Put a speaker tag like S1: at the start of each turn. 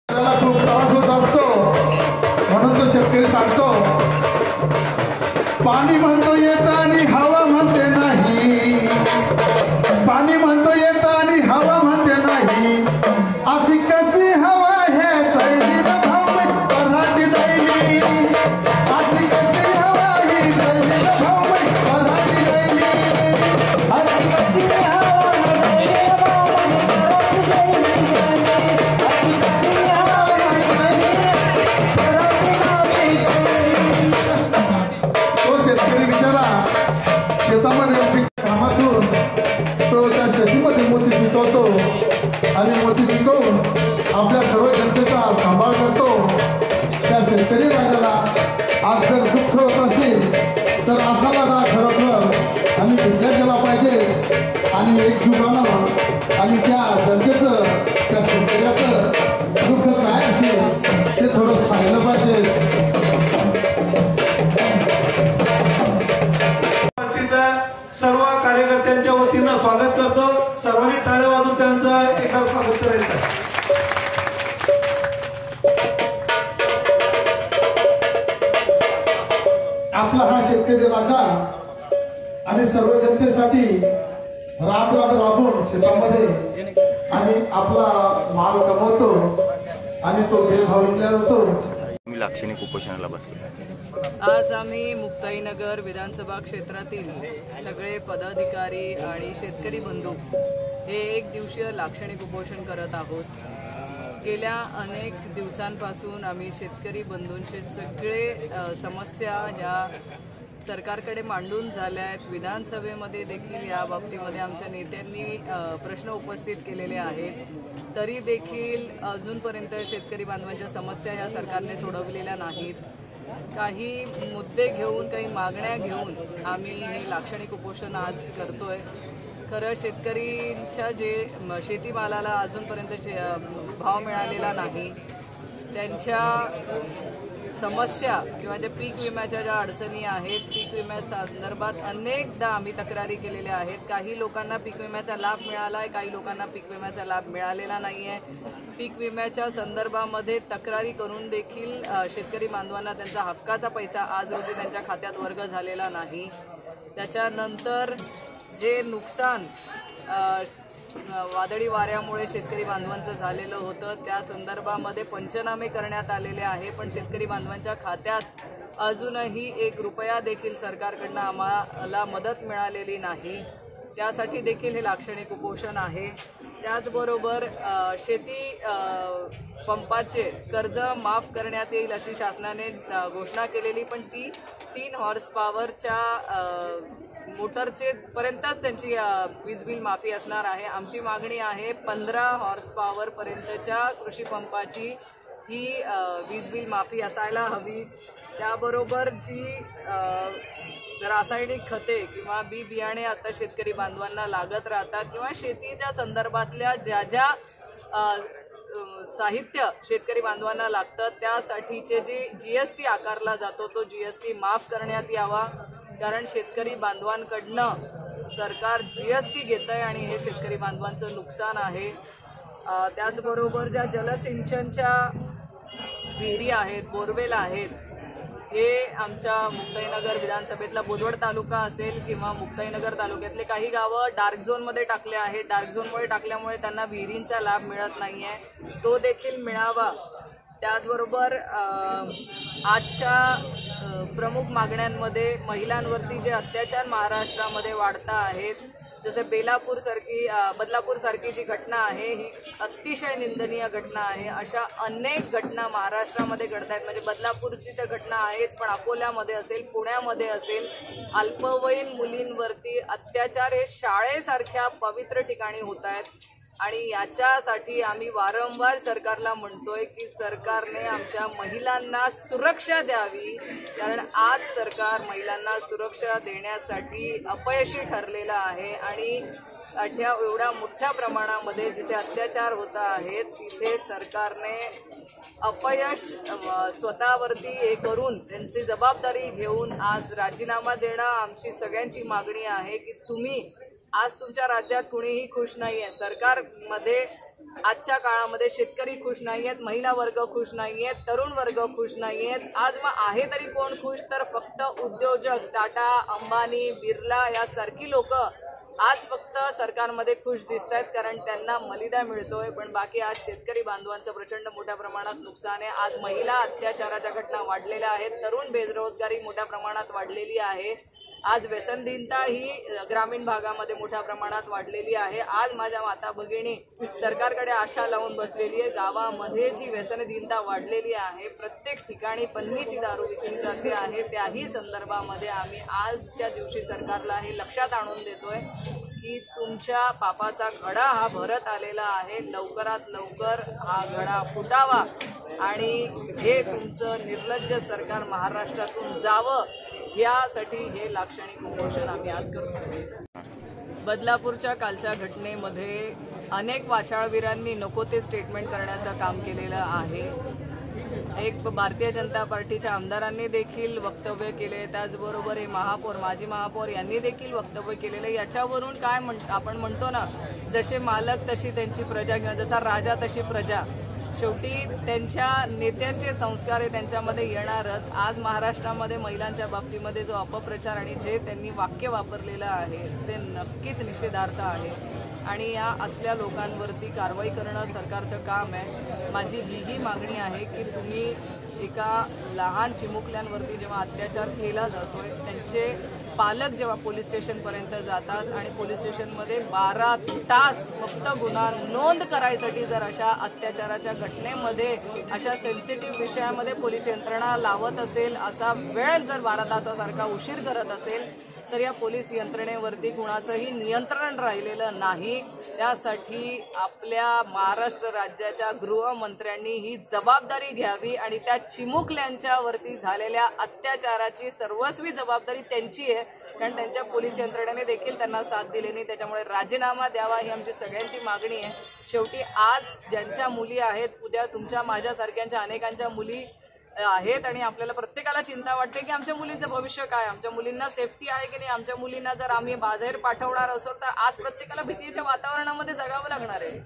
S1: खूप त्रास होत असतो म्हणून तो शेतकरी सांगतो, पाणी म्हणतो येतं आणि हवा म्हणते नाही, पाणी म्हणतो येतं आणि हवा म्हणते नाही, अशी कशी हवा है थैली भाऊ पराठी दैली, अशी कशी हवा ही थैली भाऊ पराठी दैली, अशी कशी हवा थैली भाऊ पराठी दैली, अशी कशी हवा थैली पराठी दैली। तो शेतकरी बिचारा शेतामध्ये कामातून तो त्या शेतीमध्ये मोती पिकवतो आणि मोती पिकवून आपल्या सर्व जनतेचा सांभाळ करतो। त्या शेतकरी राजाला आज जर दुःख होत असेल तर असा लढा खरोखर आणि भेटल्या गेला पाहिजे आणि एकजुटानं आणि त्या जनतेचं त्या शेतकऱ्याचं दुःख काय असेल ते थोडं सांगितलं पाहिजे।
S2: सर्व कार्यकर्त्यांच्या वतीनं स्वागत करतो। सर्वांनी टाळ्या वाजवून त्यांचं एकदा स्वागत करायचं।
S1: आपला हा शेतकरी राजा आणि सर्व जनतेसाठी राबून शेतामध्ये आणि आपला माल कमवतो आणि तो भेदभाव विकला जातो।
S3: मी लाक्षणिक उपोषणाला बसलो।
S4: आज आम्ही मुक्ताईनगर विधानसभा क्षेत्रातील सगळे पदाधिकारी आणि शेतकरी बंधू हे एक दिवसीय लाक्षणिक उपोषण करत आहोत। गेल्या अनेक दिवसांपासून आम्ही शेतकरी बंधूंचे सगळे समस्या ह्या सरकारकडे मांडून झाल्या आहेत। विधानसभेमध्ये देखील या बाबतीमध्ये आमच्या नेत्यांनी प्रश्न उपस्थित केलेले आहेत, तरी देखील अजूनपर्यंत शेतकरी बांधवांच्या समस्या ह्या सरकारने सोडवलेल्या नाहीत। काही मुद्दे घेऊन, काही मागण्या घेऊन आम्ही हे लाक्षणिक उपोषण आज करतोय। खरं शेतकरींच्या जे शेतीमालाला अजूनपर्यंत भाव मिळालेला नाही, त्यांच्या समस्या किंवा ज्या पीक विम्याच्या ज्या अडचणी आहेत, पीक विम्यासंदर्भात अनेकदा आम्ही तक्रारी केलेल्या आहेत। काही लोकांना पीक विम्याचा लाभ मिळाला आहे, काही लोकांना पीक विम्याचा लाभ मिळालेला नाही आहे। पीक विम्याच्या संदर्भामध्ये तक्रारी करून देखील शेतकरी बांधवांना त्यांचा हक्काचा पैसा आज रोजी त्यांच्या खात्यात वर्ग झालेला नाही। त्याच्यानंतर जे नुकसान वादळी वाऱ्यामुळे शेतकरी बांधवांचं झालेलं होतं त्या संदर्भामध्ये पंचनामे करण्यात आलेले आहे, पण शेतकरी बांधवांच्या खात्यात अजूनही 1 रुपया देखील सरकारकडनं आम्हाला मदत मिळालेली नाही। त्यासाठी देखील हे लाक्षणिक उपोषण आहे। त्याचबरोबर शेती पंपाचे कर्ज माफ करण्यात येईल अशी शासनाने घोषणा केलेली, पण ती 3 हॉर्स पॉवरच्या मोटरचे पर्यंतच त्यांची वीज बिल माफी असणार आहे। आमची मागणी आहे 15 हॉर्स पॉवर पर्यंतच्या कृषी पंपाची ही वीज बिल माफी असायला हवी। त्याबरोबर जी रासायनिक खते किंवा बी बियाणे आता शेतकरी बांधवांना लागत राहतात किंवा शेतीच्या संदर्भातल्या ज्या ज्या साहित्य शेतकरी बांधवांना लागतं त्यासाठीचे जे जीएसटी आकारला जातो तो जीएसटी माफ करण्यात यावा, कारण शेतकरी बांधवांकडनं सरकार जीएसटी घेत आहे आणि हे शेतकरी बांधवांचं नुकसान आहे। त्याचबरोबर ज्या जलसिंचनच्या विहिरी आहेत, बोरवेल आहेत, हे आमच्या मुक्ताईनगर विधानसभेतला बोदवड तालुका असेल किंवा मुक्ताईनगर तालुक्यातले काही गावं डार्क झोनमध्ये टाकले आहेत। डार्क झोनमध्ये टाकल्यामुळे त्यांना विहिरींचा लाभ मिळत नाही आहे, तो देखील मिळावा। त्याचबरोबर आजच्या प्रमुख मागण्यांमध्ये महिलांवरती जे अत्याचार महाराष्ट्रामध्ये वाढता आहेत, जसं बदलापूर सारखी जी घटना आहे ही अतिशय निंदनीय घटना आहे। अशा अनेक घटना महाराष्ट्रामध्ये घडत आहेत, म्हणजे बदलापूरची तर घटना आहेच, पण अकोल्यामध्ये असेल, पुण्यामध्ये असेल, अल्पवयीन मुलींवरती अत्याचार हे शाळेसारख्या पवित्र ठिकाणी होत आहेत। आणि याच्यासाठी आम्ही वारंवार सरकारला म्हणतोय की सरकारने आमच्या महिलांना सुरक्षा द्यावी, कारण आज सरकार महिलांना सुरक्षा देण्यासाठी अपयशी ठरलेलं आहे आणि एवढ्या मोठ्या प्रमाणामध्ये जिथे अत्याचार होत आहेत तिथे सरकारने अपयश स्वतःवरती हे करून त्यांची जबाबदारी घेऊन आज राजीनामा देणं आमची सगळ्यांची मागणी आहे की तुम्ही आज तुमच्या राज्यात कुणीही खुश नाही आहे। सरकारमध्ये आजच्या काळामध्ये शेतकरी खुश नाहीयेत, महिला वर्ग खुश नाहीयेत, तरुण वर्ग खुश नाहीयेत. आज मग आहे तरी कोण खुश? तर फक्त उद्योजक, टाटा, अंबानी, बिर्ला यासारखी लोक आज फक्त सरकारमध्ये खुश दिसत आहेत, कारण त्यांना मलिदा मिळतोय. पण बाकी आज शेतकरी बांधवांचं प्रचंड मोठ्या प्रमाणात नुकसान आहे. आज महिला अत्याचाराच्या घटना वाढलेल्या आहेत, तरुण बेरोजगारी मोठ्या प्रमाणात वाढलेली आहे. आज व्यसनहीनता ही ग्रामीण भागामध्ये मोठ्या प्रमाणात वाढलेली आहे. आज माझ्या माता भगिनी सरकारकडे आशा लावून बसलेली आहे. गावामध्ये जी व्यसनहीनता वाढलेली आहे, प्रत्येक ठिकाणी पन्नीची दारू विकली जाते आहे. त्याही संदर्भामध्ये आम्ही आजच्या दिवशी सरकारला हे लक्षात आणून देतोय की तुमच्या पापाचा घडा हा भरत आलेला आहे. लवकरात लवकर हा घडा फुटावा आणि हे तुमचं निर्लज्ज सरकार महाराष्ट्रातून जावं, यासाठी हे लाक्षणिक उपोषण आम्ही आज करतो. बदलापूरच्या कालच्या घटनेमध्ये अनेक वाचाळवीरांनी नको ते स्टेटमेंट करण्याचं काम केलेलं आहे. एक भारतीय जनता पार्टीच्या आमदारांनी देखील वक्तव्य केले, त्याचबरोबर हे माजी महापौर यांनी देखील वक्तव्य केलेलं. याच्यावरून काय आपण म्हणतो ना, जसे मालक तशी त्यांची प्रजा किंवा जसा राजा तशी प्रजा, शेवटी त्यांच्या नेत्यांचे संस्कार हे त्यांच्यामध्ये येणारच. आज महाराष्ट्रामध्ये महिलांच्या बाबतीमध्ये जो अपप्रचार आणि जे त्यांनी वाक्य वापरलेलं आहे ते नक्कीच निषेधार्ह आहे आणि या असल्या लोकांवरती कारवाई करणं सरकारचं काम आहे. माझी ही मागणी आहे की तुम्ही एका लहान चिमुकल्यांवरती जेव्हा अत्याचार केला जातोय, त्यांचे पालक जेव्हा पोलीस स्टेशनपर्यंत जातात आणि पोलीस स्टेशनमध्ये 12 तास फक्त गुन्हा नोंद करायसाठी जर अशा अत्याचाराच्या घटनेमध्ये अशा सेन्सिटिव्ह विषयामध्ये पोलीस यंत्रणा लावत असेल, असा वेळ जर 12 तासासारखा उशीर करत असेल, तर या पोलीस यंत्रणेवरती कुणाचंही नियंत्रण राहिलेलं नाही. त्यासाठी आपल्या महाराष्ट्र राज्याच्या गृहमंत्र्यांनी ही जबाबदारी घ्यावी आणि त्या चिमुकल्यांच्यावरती झालेल्या अत्याचाराची सर्वस्वी जबाबदारी त्यांची आहे, कारण त्यांच्या पोलीस यंत्रणेने देखील त्यांना साथ दिली नाही. त्याच्यामुळे राजीनामा द्यावा ही आमची सगळ्यांची मागणी आहे. शेवटी आज ज्यांच्या मुली आहेत, उद्या तुमच्या माझ्यासारख्यांच्या अनेकांच्या मुली आहेत आणि आपल्याला प्रत्येकाला चिंता वाटते की आमच्या मुलींचं भविष्य काय, आमच्या मुलींना सेफ्टी आहे की नाही, आमच्या मुलींना जर आम्ही बाहेर पाठवणार असो तर आज प्रत्येकाला भीतीच्या वातावरणामध्ये जगावं लागणार आहे.